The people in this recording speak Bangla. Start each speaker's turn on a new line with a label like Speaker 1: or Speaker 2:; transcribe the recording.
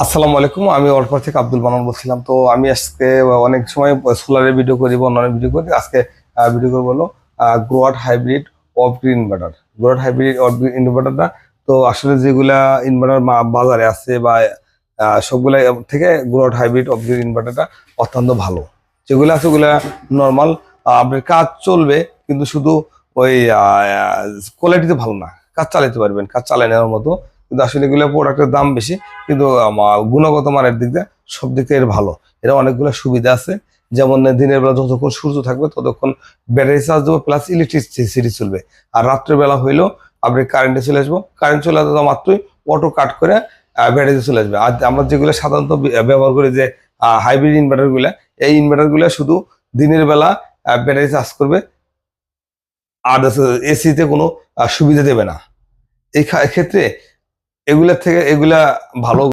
Speaker 1: আসসালামু আলাইকুম। আমি অল্পর থেকে আব্দুল মান্নান বলছিলাম। তো আমি আজকে অনেক সময় সোলারের ভিডিও করি বা অন্যান্য ভিডিও করি। আজকে ভিডিও করবো হলো Growatt hybrid off grid inverter. Growatt hybrid off grid ইনভার্টারটা তো আসলে যেগুলা ইনভার্টার বাজারে আছে বা সবগুলা থেকে গ্রোয়াট হাইব্রিড অফ গ্রিন ইনভার্টারটা অত্যন্ত ভালো। যেগুলো আছে ওগুলা নর্মাল, আপনার কাজ চলবে, কিন্তু শুধু ওই কোয়ালিটিতে ভালো না। কাজ চালাতে পারবেন, কাজ চালিয়ে নেওয়ার মতো, কিন্তু আসলে এগুলো প্রোডাক্টের দাম বেশি, কিন্তু গুণগত মানের দিক দিয়ে সব দিক থেকে এর ভালো। এর অনেকগুলো সুবিধা আছে। যেমন দিনের বেলা যতক্ষণ সূর্য থাকবে ততক্ষণ ব্যাটারি চার্জ দেবো, প্লাস ইলেকট্রিসিটি চলবে। আর রাত্রের বেলা হইলেও আপনি কারেন্টে চলে আসবো, কারেন্ট চলে আসা মাত্রই অটো কাট করে ব্যাটারিতে চলে আসবে। আর আমরা যেগুলো সাধারণত ব্যবহার করি, যে হাইব্রিড ইনভার্টার গুলা, এই ইনভার্টার গুলা শুধু দিনের বেলা ব্যাটারি চার্জ করবে, আর এসিতে কোনো সুবিধা দেবে না। এই ক্ষেত্রে এগুলা থেকে এগুলা ভালো।